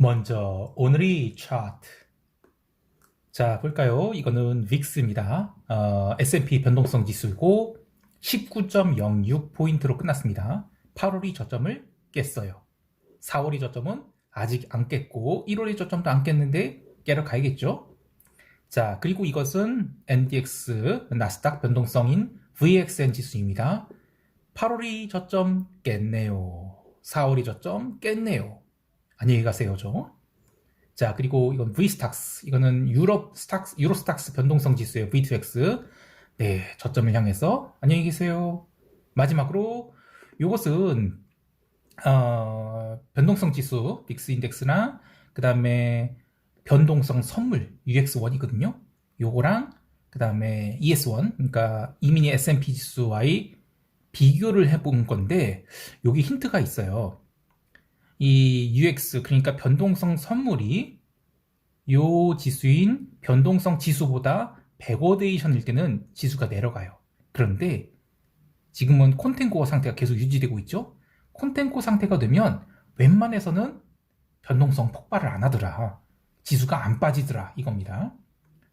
먼저 오늘의 차트. 자, 볼까요? 이거는 빅스입니다. S&P 변동성 지수고 19.06포인트로 끝났습니다. 8월이 저점을 깼어요. 4월이 저점은 아직 안 깼고 1월이 저점도 안 깼는데 깨러 가야겠죠? 자, 그리고 이것은 NDX 나스닥 변동성인 VXN 지수입니다. 8월이 저점 깼네요. 4월이 저점 깼네요. 안녕히 가세요, 저. 자, 그리고 이건 V스탁스. 이거는 유로스탁스 변동성 지수예요. V2X. 네, 저점을 향해서 안녕히 계세요. 마지막으로 이것은 변동성 지수 빅스 인덱스나 그 다음에 변동성 선물 UX1이거든요. 요거랑 그 다음에 ES1, 그러니까 이민희 S&P 지수와의 비교를 해본 건데 여기 힌트가 있어요. 이 UX, 그러니까 변동성 선물이 요 지수인 변동성 지수보다 백워데이션일 때는 지수가 내려가요. 그런데 지금은 콘텐코 상태가 계속 유지되고 있죠. 콘텐코 상태가 되면 웬만해서는 변동성 폭발을 안 하더라, 지수가 안 빠지더라, 이겁니다.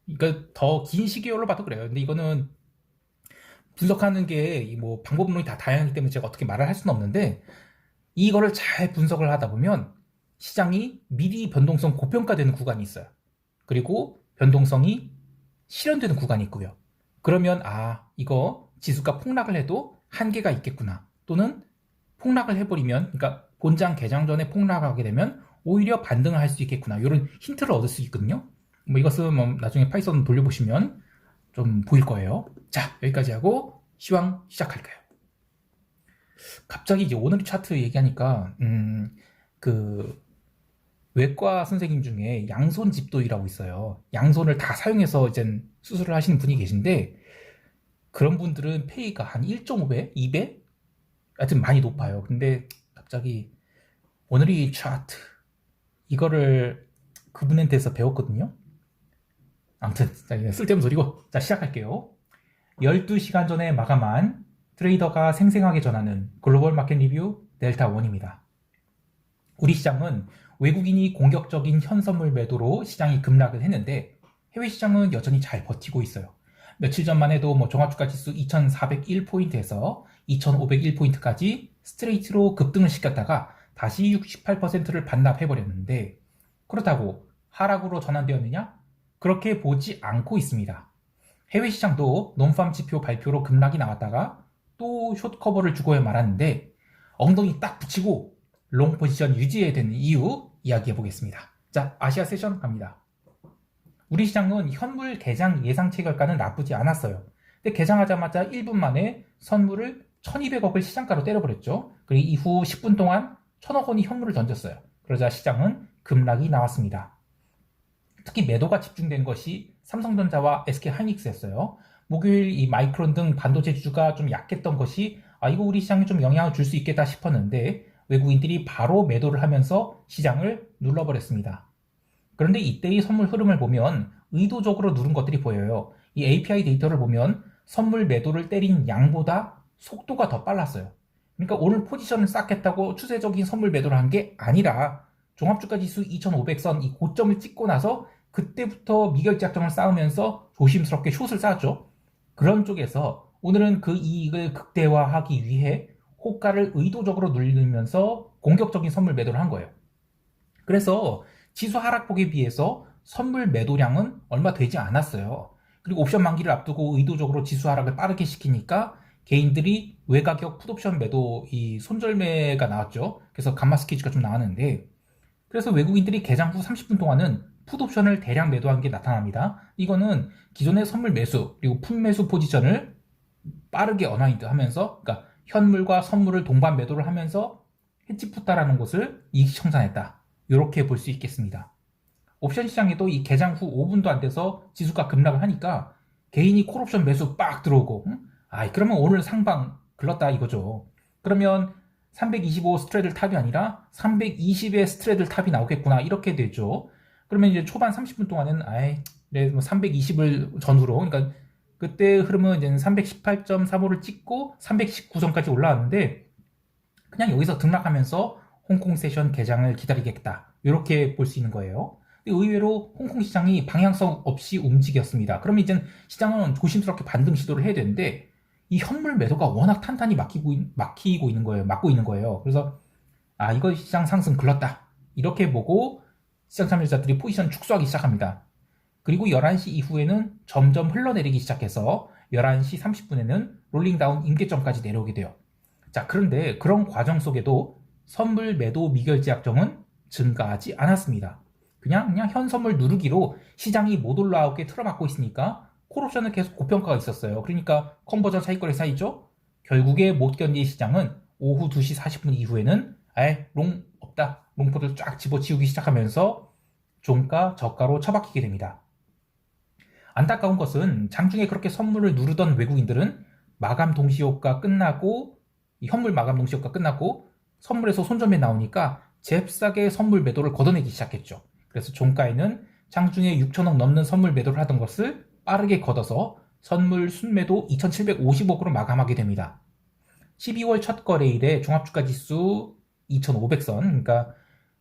그러니까 더 긴 시기열로 봐도 그래요. 근데 이거는 분석하는 게 뭐 방법론이 다 다양하기 때문에 제가 어떻게 말을 할 수는 없는데, 이거를 잘 분석을 하다 보면 시장이 미리 변동성 고평가되는 구간이 있어요. 그리고 변동성이 실현되는 구간이 있고요. 그러면 이거 지수가 폭락을 해도 한계가 있겠구나, 또는 폭락을 해버리면, 그러니까 본장 개장 전에 폭락하게 되면 오히려 반등을 할 수 있겠구나, 이런 힌트를 얻을 수 있거든요. 뭐 이것은 뭐 나중에 파이썬 돌려보시면 좀 보일 거예요. 자, 여기까지 하고 시황 시작할까요? 갑자기 이제 오늘 차트 얘기하니까 그 외과 선생님 중에 양손 집도이라고 있어요. 양손을 다 사용해서 이제 수술을 하시는 분이 계신데, 그런 분들은 페이가 한 1.5배, 2배? 하여튼 많이 높아요. 근데 갑자기 오늘의 차트, 이거를 그분한테서 배웠거든요. 아무튼 쓸데없는 소리고, 자, 시작할게요. 12시간 전에 마감한 트레이더가 생생하게 전하는 글로벌 마켓 리뷰 델타1입니다. 우리 시장은 외국인이 공격적인 현선물 매도로 시장이 급락을 했는데 해외 시장은 여전히 잘 버티고 있어요. 며칠 전만 해도 종합주가 지수 2401포인트에서 2501포인트까지 스트레이트로 급등을 시켰다가 다시 68%를 반납해버렸는데, 그렇다고 하락으로 전환되었느냐? 그렇게 보지 않고 있습니다. 해외 시장도 논팜 지표 발표로 급락이 나왔다가 또 숏커버를 주고 말았는데, 엉덩이 딱 붙이고 롱 포지션 유지해야 되는 이유 이야기해 보겠습니다. 자, 아시아 세션 갑니다. 우리 시장은 현물 개장 예상 체결가는 나쁘지 않았어요. 근데 개장하자마자 1분 만에 선물을 1200억을 시장가로 때려버렸죠. 그리고 이후 10분 동안 1000억 원이 현물을 던졌어요. 그러자 시장은 급락이 나왔습니다. 특히 매도가 집중된 것이 삼성전자와 SK하이닉스였어요. 목요일 이 마이크론 등 반도체 주주가 좀 약했던 것이 이거 우리 시장에 좀 영향을 줄 수 있겠다 싶었는데, 외국인들이 바로 매도를 하면서 시장을 눌러버렸습니다. 그런데 이때의 선물 흐름을 보면 의도적으로 누른 것들이 보여요. 이 API 데이터를 보면 선물 매도를 때린 양보다 속도가 더 빨랐어요. 그러니까 오늘 포지션을 쌓겠다고 추세적인 선물 매도를 한 게 아니라 종합주가 지수 2500선 이 고점을 찍고 나서 그때부터 미결작정을 쌓으면서 조심스럽게 숏을 쌓았죠. 그런 쪽에서 오늘은 그 이익을 극대화하기 위해 호가를 의도적으로 누르면서 공격적인 선물 매도를 한 거예요. 그래서 지수 하락폭에 비해서 선물 매도량은 얼마 되지 않았어요. 그리고 옵션 만기를 앞두고 의도적으로 지수 하락을 빠르게 시키니까 개인들이 외가격 풋옵션 매도 이 손절매가 나왔죠. 그래서 감마 스케치가 좀 나왔는데, 그래서 외국인들이 개장 후 30분 동안은 풋옵션을 대량 매도한 게 나타납니다. 이거는 기존의 선물 매수 그리고 풋 매수 포지션을 빠르게 어나인드 하면서, 그러니까 현물과 선물을 동반 매도를 하면서 헤지 풋다라는 것을 이익 청산했다, 이렇게 볼 수 있겠습니다. 옵션 시장에도 이 개장 후 5분도 안 돼서 지수가 급락을 하니까 개인이 콜옵션 매수 빡 들어오고, 그러면 오늘 상방 글렀다 이거죠. 그러면 325 스트레들 탑이 아니라 320의 스트레들 탑이 나오겠구나, 이렇게 되죠. 그러면 이제 초반 30분 동안은 320을 전후로, 그러니까 그때 흐름은 이제 318.35를 찍고 319선까지 올라왔는데, 그냥 여기서 등락하면서 홍콩 세션 개장을 기다리겠다. 이렇게 볼 수 있는 거예요. 근데 의외로 홍콩 시장이 방향성 없이 움직였습니다. 그러면 이제 시장은 조심스럽게 반등 시도를 해야 되는데 이 현물 매도가 워낙 탄탄히 막히고 있는 거예요. 막고 있는 거예요. 그래서 이거 시장 상승 글렀다. 이렇게 보고 시장 참여자들이 포지션 축소하기 시작합니다. 그리고 11시 이후에는 점점 흘러내리기 시작해서 11시 30분에는 롤링다운 임계점까지 내려오게 돼요. 자, 그런데 그런 과정 속에도 선물 매도 미결제 약정은 증가하지 않았습니다. 그냥 현 선물 누르기로 시장이 못 올라오게 틀어막고 있으니까 콜옵션은 계속 고평가가 있었어요. 그러니까 컨버전 사이클의 사이죠. 결국에 못 견딘 시장은 오후 2시 40분 이후에는 롱 없다. 롱포를 쫙 집어치우기 시작하면서 종가 저가로 처박히게 됩니다. 안타까운 것은 장중에 그렇게 선물을 누르던 외국인들은 마감 동시효과 끝나고 이 현물 마감 동시효과 끝나고 선물에서 손절매 나오니까 잽싸게 선물 매도를 걷어내기 시작했죠. 그래서 종가에는 장중에 6천억 넘는 선물 매도를 하던 것을 빠르게 걷어서 선물 순매도 2,750억으로 마감하게 됩니다. 12월 첫 거래일에 종합주가지수 2,500선, 그러니까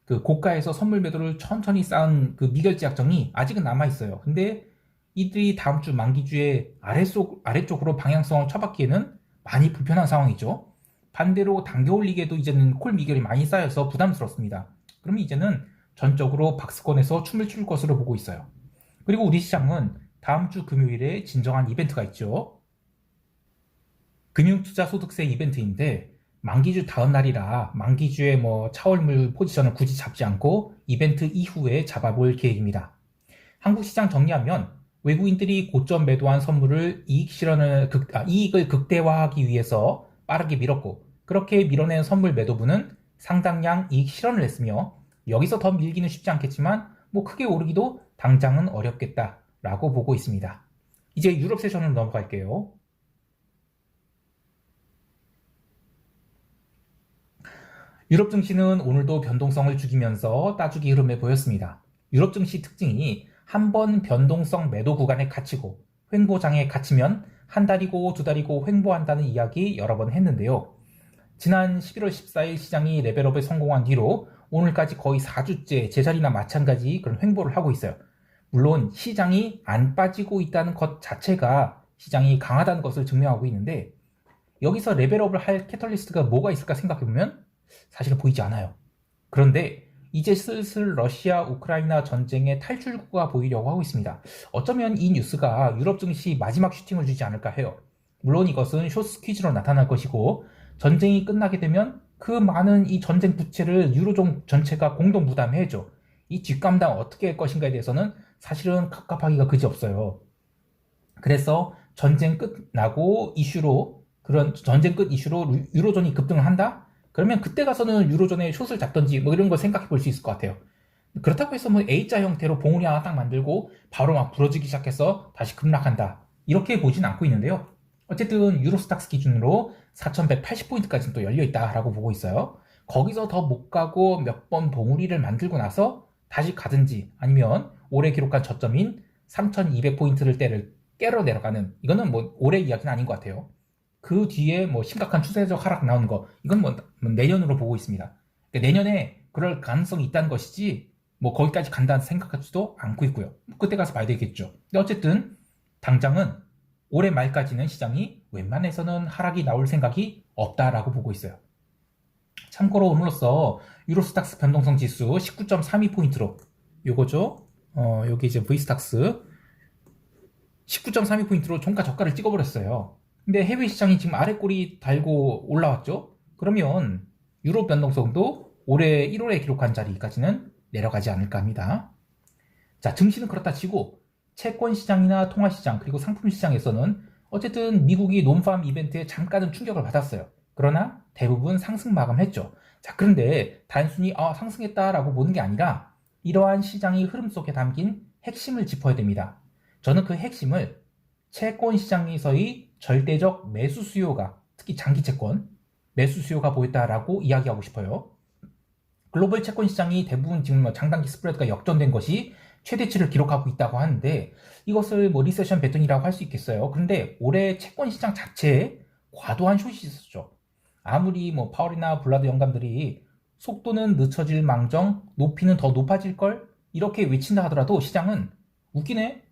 그 고가에서 선물 매도를 천천히 쌓은 그 미결제 약정이 아직은 남아있어요. 근데 이들이 다음 주 만기주에 아래쪽으로 방향성을 쳐박기에는 많이 불편한 상황이죠. 반대로 당겨 올리기에도 이제는 콜 미결이 많이 쌓여서 부담스럽습니다. 그러면 이제는 전적으로 박스권에서 춤을 출 것으로 보고 있어요. 그리고 우리 시장은 다음 주 금요일에 진정한 이벤트가 있죠. 금융투자소득세 이벤트인데 만기주 다음 날이라 만기주에 차월물 포지션을 굳이 잡지 않고 이벤트 이후에 잡아볼 계획입니다. 한국 시장 정리하면 외국인들이 고점 매도한 선물을 이익을 극대화하기 위해서 빠르게 밀었고 그렇게 밀어낸 선물 매도분은 상당량 이익 실현을 했으며 여기서 더 밀기는 쉽지 않겠지만 크게 오르기도 당장은 어렵겠다라고 보고 있습니다. 이제 유럽 세션으로 넘어갈게요. 유럽 증시는 오늘도 변동성을 죽이면서 따주기 흐름에 보였습니다. 유럽 증시 특징이 한번 변동성 매도 구간에 갇히고 횡보장에 갇히면 한 달이고 두 달이고 횡보한다는 이야기 여러 번 했는데요. 지난 11월 14일 시장이 레벨업에 성공한 뒤로 오늘까지 거의 4주째 제자리나 마찬가지 그런 횡보를 하고 있어요. 물론 시장이 안 빠지고 있다는 것 자체가 시장이 강하다는 것을 증명하고 있는데 여기서 레벨업을 할 캐털리스트가 뭐가 있을까 생각해보면 사실은 보이지 않아요. 그런데 이제 슬슬 러시아 우크라이나 전쟁의 탈출구가 보이려고 하고 있습니다. 어쩌면 이 뉴스가 유럽 증시 마지막 슈팅을 주지 않을까 해요. 물론 이것은 쇼스 퀴즈로 나타날 것이고 전쟁이 끝나게 되면 그 많은 이 전쟁 부채를 유로존 전체가 공동 부담해야죠. 이 뒷감당 어떻게 할 것인가에 대해서는 사실은 갑갑하기가 그지없어요. 그래서 전쟁 끝나고 그런 전쟁 끝 이슈로 유로존이 급등을 한다? 그러면 그때 가서는 유로존에 숏을 잡던지 이런 걸 생각해 볼 수 있을 것 같아요. 그렇다고 해서 A자 형태로 봉우리 하나 딱 만들고 바로 막 부러지기 시작해서 다시 급락한다. 이렇게 보진 않고 있는데요. 어쨌든 유로스탁스 기준으로 4,180포인트까지는 또 열려있다라고 보고 있어요. 거기서 더 못 가고 몇 번 봉우리를 만들고 나서 다시 가든지 아니면 올해 기록한 저점인 3,200포인트를 깨러 내려가는 이거는 올해 이야기는 아닌 것 같아요. 그 뒤에 심각한 추세적 하락 나오는 거 이건 내년으로 보고 있습니다. 그러니까 내년에 그럴 가능성이 있다는 것이지 거기까지 간다는 생각하지도 않고 있고요. 그때 가서 봐야 되겠죠. 근데 어쨌든 당장은 올해 말까지는 시장이 웬만해서는 하락이 나올 생각이 없다라고 보고 있어요. 참고로 오늘로써 유로스탁스 변동성 지수 19.32포인트로 요거죠. 여기 이제 V스탁스 19.32포인트로 종가 저가를 찍어버렸어요. 근데 해외 시장이 지금 아래 꼬리 달고 올라왔죠. 그러면 유로 변동성도 올해 1월에 기록한 자리까지는 내려가지 않을까 합니다. 자, 증시는 그렇다 치고 채권 시장이나 통화 시장 그리고 상품 시장에서는 어쨌든 미국이 논팜 이벤트에 잠깐은 충격을 받았어요. 그러나 대부분 상승 마감했죠. 자, 그런데 단순히 상승했다라고 보는 게 아니라 이러한 시장의 흐름 속에 담긴 핵심을 짚어야 됩니다. 저는 그 핵심을 채권 시장에서의 절대적 매수 수요가, 특히 장기 채권 매수 수요가 보였다라고 이야기하고 싶어요. 글로벌 채권 시장이 대부분 지금 장단기 스프레드가 역전된 것이 최대치를 기록하고 있다고 하는데 이것을 리세션 패턴이라고 할 수 있겠어요. 그런데 올해 채권 시장 자체에 과도한 숏이 있었죠. 아무리 파월이나 블라드 영감들이 속도는 늦춰질 망정, 높이는 더 높아질걸? 이렇게 외친다 하더라도 시장은 웃기네?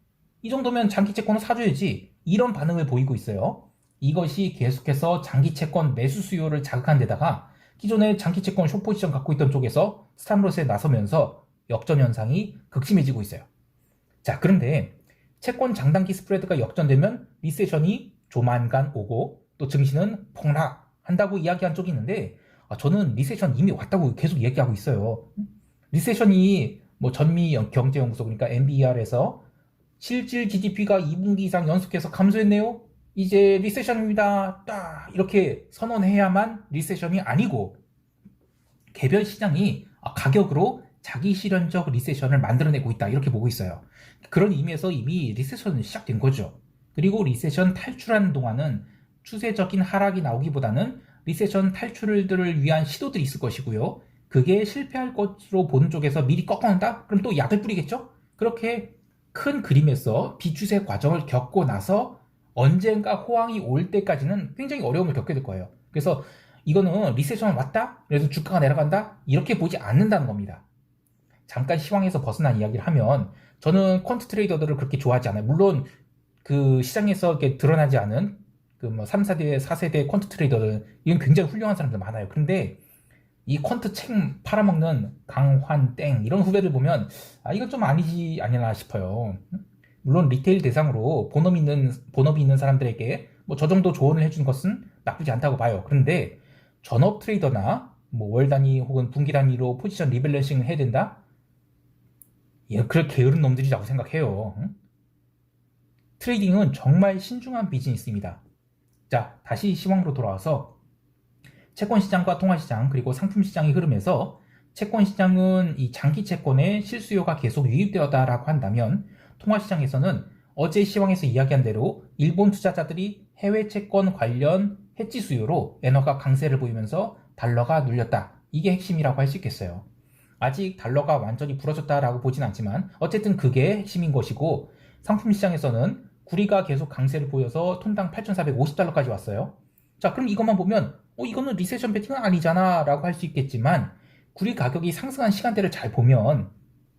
이 정도면 장기 채권을 사줘야지. 이런 반응을 보이고 있어요. 이것이 계속해서 장기 채권 매수 수요를 자극한 데다가 기존의 장기 채권 숏포지션 갖고 있던 쪽에서 스탑로스에 나서면서 역전 현상이 극심해지고 있어요. 자, 그런데 채권 장단기 스프레드가 역전되면 리세션이 조만간 오고 또 증시는 폭락한다고 이야기한 쪽이 있는데 저는 리세션 이미 왔다고 계속 얘기하고 있어요. 리세션이 뭐 전미 경제연구소 그러니까 NBER에서 실질 GDP가 2분기 이상 연속해서 감소했네요. 이제 리세션입니다. 딱 이렇게 선언해야만 리세션이 아니고 개별 시장이 가격으로 자기 실현적 리세션을 만들어내고 있다 이렇게 보고 있어요. 그런 의미에서 이미 리세션은 시작된 거죠. 그리고 리세션 탈출하는 동안은 추세적인 하락이 나오기보다는 리세션 탈출들을 위한 시도들이 있을 것이고요. 그게 실패할 것으로 보는 쪽에서 미리 꺾어낸다? 그럼 또 약을 뿌리겠죠? 그렇게 큰 그림에서 비추세 과정을 겪고 나서 언젠가 호황이 올 때까지는 굉장히 어려움을 겪게 될 거예요. 그래서 이거는 리세션 왔다? 그래서 주가가 내려간다? 이렇게 보지 않는다는 겁니다. 잠깐 시황에서 벗어난 이야기를 하면 저는 퀀트 트레이더들을 그렇게 좋아하지 않아요. 물론 그 시장에서 이렇게 드러나지 않은 그 뭐 3, 4대, 4세대 퀀트 트레이더들 이건 굉장히 훌륭한 사람들 많아요. 그런데 이 퀀트 책 팔아먹는 강환땡 이런 후배들 보면 이건 좀 아니지 아니나 싶어요. 물론 리테일 대상으로 본업이 있는 사람들에게 뭐 저 정도 조언을 해주는 것은 나쁘지 않다고 봐요. 그런데 전업 트레이더나 뭐 월 단위 혹은 분기 단위로 포지션 리밸런싱을 해야 된다? 예, 그럴 게으른 놈들이라고 생각해요. 트레이딩은 정말 신중한 비즈니스입니다. 자, 다시 시황으로 돌아와서 채권시장과 통화시장 그리고 상품시장의 흐름에서 채권시장은 이 장기 채권의 실수요가 계속 유입되었다라고 한다면 통화시장에서는 어제 시황에서 이야기한 대로 일본 투자자들이 해외 채권 관련 해지 수요로 엔화가 강세를 보이면서 달러가 눌렸다. 이게 핵심이라고 할 수 있겠어요. 아직 달러가 완전히 부러졌다라고 보진 않지만 어쨌든 그게 핵심인 것이고 상품시장에서는 구리가 계속 강세를 보여서 톤당 8,450달러까지 왔어요. 자, 그럼 이것만 보면 이거는 리세션 베팅은 아니잖아 라고 할 수 있겠지만 구리 가격이 상승한 시간대를 잘 보면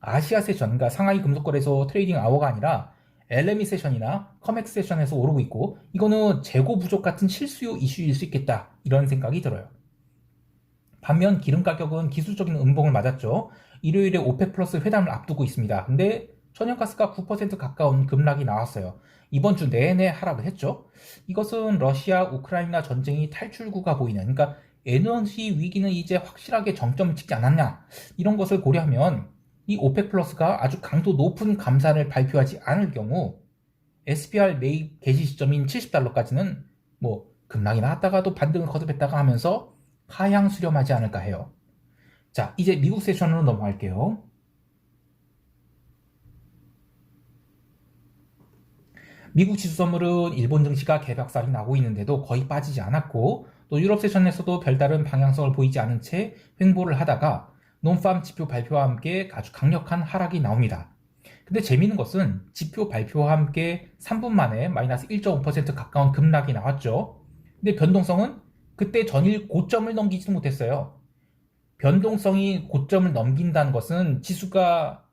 아시아 세션, 그러니까 상하이 금속거래소 트레이딩 아워가 아니라 LME 세션이나 커맥스 세션에서 오르고 있고 이거는 재고 부족 같은 실수요 이슈일 수 있겠다 이런 생각이 들어요. 반면 기름 가격은 기술적인 음봉을 맞았죠. 일요일에 오펙 플러스 회담을 앞두고 있습니다. 근데 천연가스가 9% 가까운 급락이 나왔어요. 이번 주 내내 하락을 했죠. 이것은 러시아 우크라이나 전쟁이 탈출구가 보이는 그러니까 에너지 위기는 이제 확실하게 정점을 찍지 않았냐 이런 것을 고려하면 이 오펙 플러스가 아주 강도 높은 감산을 발표하지 않을 경우 SPR 매입 개시 시점인 70달러까지는 뭐 급락이 나왔다가도 반등을 거듭했다가 하면서 하향 수렴하지 않을까 해요. 자, 이제 미국 세션으로 넘어갈게요. 미국 지수 선물은 일본 증시가 개박살이 나고 있는데도 거의 빠지지 않았고 또 유럽 세션에서도 별다른 방향성을 보이지 않은 채 횡보를 하다가 논팜 지표 발표와 함께 아주 강력한 하락이 나옵니다. 근데 재미있는 것은 지표 발표와 함께 3분 만에 마이너스 1.5% 가까운 급락이 나왔죠. 근데 변동성은 그때 전일 고점을 넘기지도 못했어요. 변동성이 고점을 넘긴다는 것은 지수가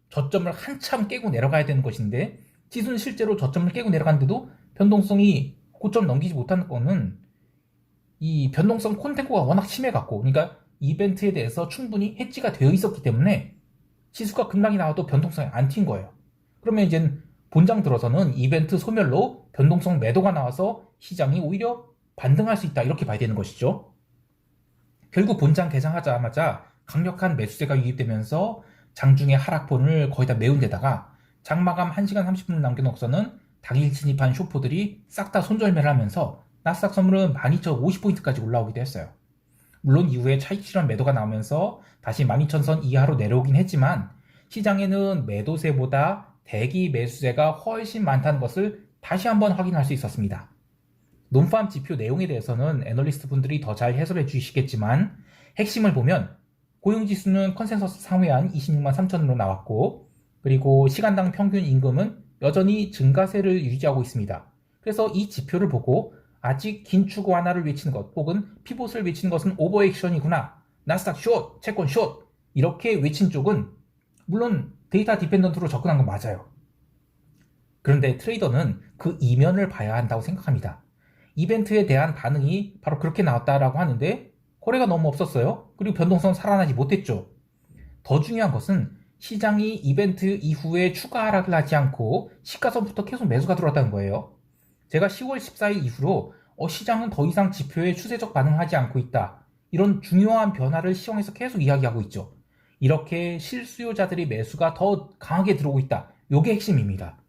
저점을 한참 깨고 내려가야 되는 것인데 지수는 실제로 저점을 깨고 내려갔는데도 변동성이 고점을 넘기지 못하는 거는 이 변동성 콘텐츠가 워낙 심해갖고 그러니까 이벤트에 대해서 충분히 해지가 되어 있었기 때문에 지수가 급락이 나와도 변동성이 안 튄 거예요. 그러면 이제 본장 들어서는 이벤트 소멸로 변동성 매도가 나와서 시장이 오히려 반등할 수 있다 이렇게 봐야 되는 것이죠. 결국 본장 개장하자마자 강력한 매수세가 유입되면서 장중의 하락폭을 거의 다 메운 데다가 장마감 1시간 30분을 남겨놓고서는 당일 진입한 쇼포들이 싹 다 손절매를 하면서 나스닥 선물은 12,050포인트까지 올라오기도 했어요. 물론 이후에 차익 실현 매도가 나오면서 다시 12,000선 이하로 내려오긴 했지만 시장에는 매도세보다 대기 매수세가 훨씬 많다는 것을 다시 한번 확인할 수 있었습니다. 논팜 지표 내용에 대해서는 애널리스트 분들이 더 잘 해설해 주시겠지만 핵심을 보면 고용지수는 컨센서스 상회한 26만 3천으로 나왔고 그리고 시간당 평균 임금은 여전히 증가세를 유지하고 있습니다. 그래서 이 지표를 보고 아직 긴축 완화를 외치는 것 혹은 피봇을 외치는 것은 오버액션이구나 나스닥 숏, 채권 숏 이렇게 외친 쪽은 물론 데이터 디펜던트로 접근한 건 맞아요. 그런데 트레이더는 그 이면을 봐야 한다고 생각합니다. 이벤트에 대한 반응이 바로 그렇게 나왔다라고 하는데 거래가 너무 없었어요. 그리고 변동성 살아나지 못했죠. 더 중요한 것은 시장이 이벤트 이후에 추가 하락을 하지 않고 시가선부터 계속 매수가 들어왔다는 거예요. 제가 10월 14일 이후로 시장은 더 이상 지표에 추세적 반응을 하지 않고 있다. 이런 중요한 변화를 시황에서 계속 이야기하고 있죠. 이렇게 실수요자들이 매수가 더 강하게 들어오고 있다. 이게 핵심입니다.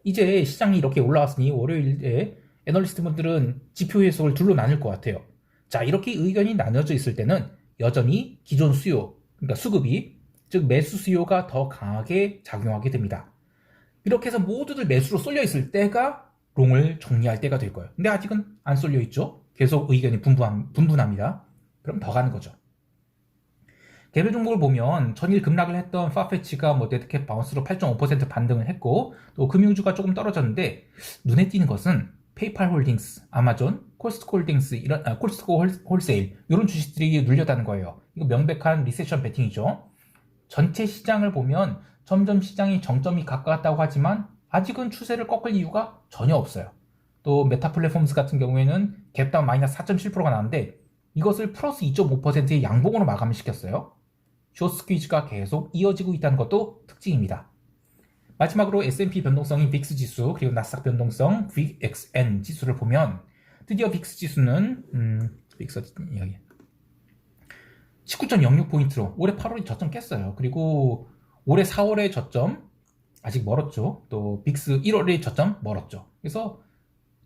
이제 시장이 이렇게 올라왔으니 월요일에 애널리스트분들은 지표 해석을 둘로 나눌 것 같아요. 자, 이렇게 의견이 나뉘어져 있을 때는 여전히 기존 수요, 그러니까 수급이, 즉 매수 수요가 더 강하게 작용하게 됩니다. 이렇게 해서 모두들 매수로 쏠려 있을 때가 롱을 정리할 때가 될 거예요. 근데 아직은 안 쏠려 있죠. 계속 의견이 분분합니다. 그럼 더 가는 거죠. 개별 종목을 보면 전일 급락을 했던 파페치가 데드캣 바운스로 8.5% 반등을 했고, 또 금융주가 조금 떨어졌는데 눈에 띄는 것은 페이팔 홀딩스, 아마존, 콜스트코 홀딩스, 콜스트코 홀세일 이런 주식들이 눌렸다는 거예요. 이거 명백한 리세션 베팅이죠. 전체 시장을 보면 점점 시장이 정점이 가까웠다고 하지만 아직은 추세를 꺾을 이유가 전혀 없어요. 또 메타 플랫폼스 같은 경우에는 갭다운 마이너스 4.7%가 나왔는데 이것을 플러스 2.5%의 양봉으로 마감을 시켰어요. 숏 스퀴즈가 계속 이어지고 있다는 것도 특징입니다. 마지막으로 S&P 변동성인 빅스 지수 그리고 나스닥 변동성 VXN 지수를 보면 드디어 빅스 지수는 빅스 이야기 19.06포인트로 올해 8월에 저점 깼어요. 그리고 올해 4월에 저점 아직 멀었죠. 또 빅스 1월에 저점 멀었죠. 그래서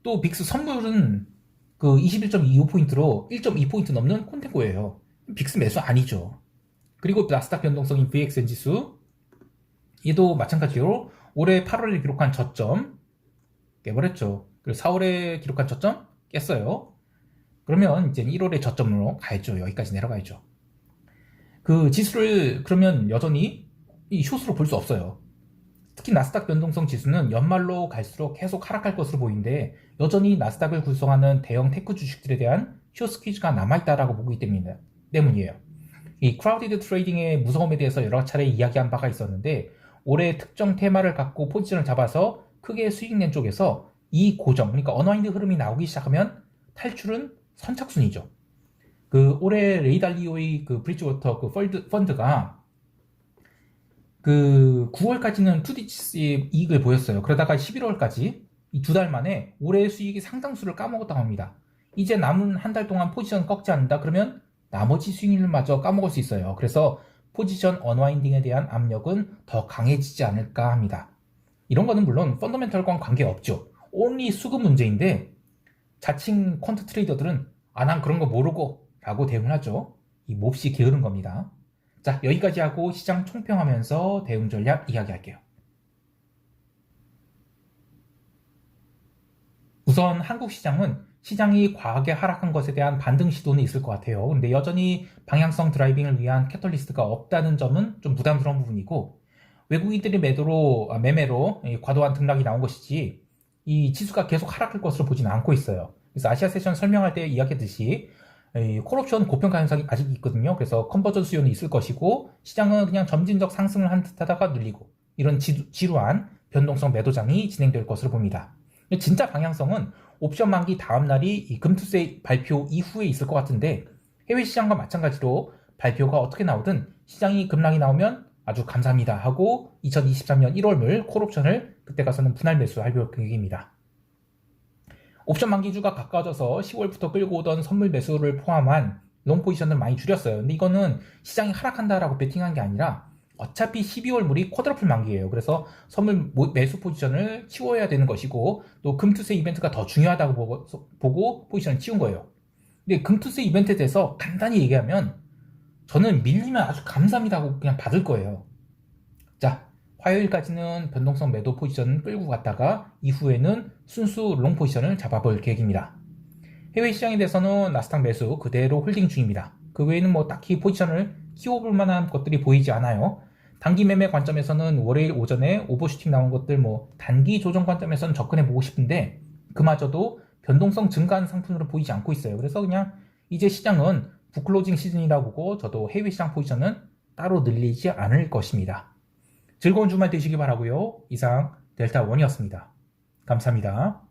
또 빅스 선물은 그 21.25포인트로 1.2포인트 넘는 콘텐고예요. 빅스 매수 아니죠. 그리고 나스닥 변동성인 VXN 지수 얘도 마찬가지로 올해 8월에 기록한 저점 깨버렸죠. 그리고 4월에 기록한 저점 깼어요. 그러면 이제 1월에 저점으로 가야죠. 여기까지 내려가야죠. 그 지수를 그러면 여전히 이 숏으로 볼 수 없어요. 특히 나스닥 변동성 지수는 연말로 갈수록 계속 하락할 것으로 보이는데 여전히 나스닥을 구성하는 대형 테크 주식들에 대한 숏 스퀴즈가 남아있다라고 보기 때문이에요. 이 크라우디드 트레이딩의 무서움에 대해서 여러 차례 이야기한 바가 있었는데 올해 특정 테마를 갖고 포지션을 잡아서 크게 수익 낸 쪽에서 이 고정, 그러니까 언와인드 흐름이 나오기 시작하면 탈출은 선착순이죠. 그 올해 레이달리오의 그 브리지워터 그 펀드가 그 9월까지는 2디치 이익을 보였어요. 그러다가 11월까지 이 2달 만에 올해 수익이 상당수를 까먹었다고 합니다. 이제 남은 한 달 동안 포지션 꺾지 않는다 그러면 나머지 수익률마저 까먹을 수 있어요. 그래서 포지션 언와인딩에 대한 압력은 더 강해지지 않을까 합니다. 이런 거는 물론 펀더멘털과는 관계없죠. only 수급 문제인데 자칭 퀀트 트레이더들은 난 그런 거 모르고 라고 대응을 하죠. 이 몹시 게으른 겁니다. 자, 여기까지 하고 시장 총평하면서 대응 전략 이야기할게요. 우선 한국 시장은 시장이 과하게 하락한 것에 대한 반등 시도는 있을 것 같아요. 근데 여전히 방향성 드라이빙을 위한 캐털리스트가 없다는 점은 좀 부담스러운 부분이고 외국인들의 매매로 과도한 등락이 나온 것이지 이 지수가 계속 하락할 것으로 보지는 않고 있어요. 그래서 아시아 세션 설명할 때 이야기했듯이 콜옵션 고평가 현상이 아직 있거든요. 그래서 컨버전 수요는 있을 것이고 시장은 그냥 점진적 상승을 한 듯 하다가 눌리고 이런 지루한 변동성 매도장이 진행될 것으로 봅니다. 진짜 방향성은 옵션 만기 다음 날이 이 금투세 발표 이후에 있을 것 같은데 해외 시장과 마찬가지로 발표가 어떻게 나오든 시장이 급락이 나오면 아주 감사합니다 하고 2023년 1월물 콜옵션을 그때 가서는 분할 매수할 계획입니다. 옵션 만기주가 가까워져서 10월부터 끌고 오던 선물 매수를 포함한 롱 포지션을 많이 줄였어요. 근데 이거는 시장이 하락한다라고 베팅한 게 아니라 어차피 12월물이 쿼드러플 만기예요. 그래서 선물 매수 포지션을 치워야 되는 것이고 또 금투세 이벤트가 더 중요하다고 보고 포지션을 치운 거예요. 근데 금투세 이벤트에 대해서 간단히 얘기하면 저는 밀리면 아주 감사합니다 하고 그냥 받을 거예요. 자, 화요일까지는 변동성 매도 포지션을 끌고 갔다가 이후에는 순수 롱 포지션을 잡아볼 계획입니다. 해외 시장에 대해서는 나스닥 매수 그대로 홀딩 중입니다. 그 외에는 딱히 포지션을 키워볼 만한 것들이 보이지 않아요. 단기 매매 관점에서는 월요일 오전에 오버슈팅 나온 것들 단기 조정 관점에서는 접근해보고 싶은데 그마저도 변동성 증가하는 상품으로 보이지 않고 있어요. 그래서 그냥 이제 시장은 붓클로징 시즌이라고 보고 저도 해외 시장 포지션은 따로 늘리지 않을 것입니다. 즐거운 주말 되시기 바라고요. 이상 델타원이었습니다. 감사합니다.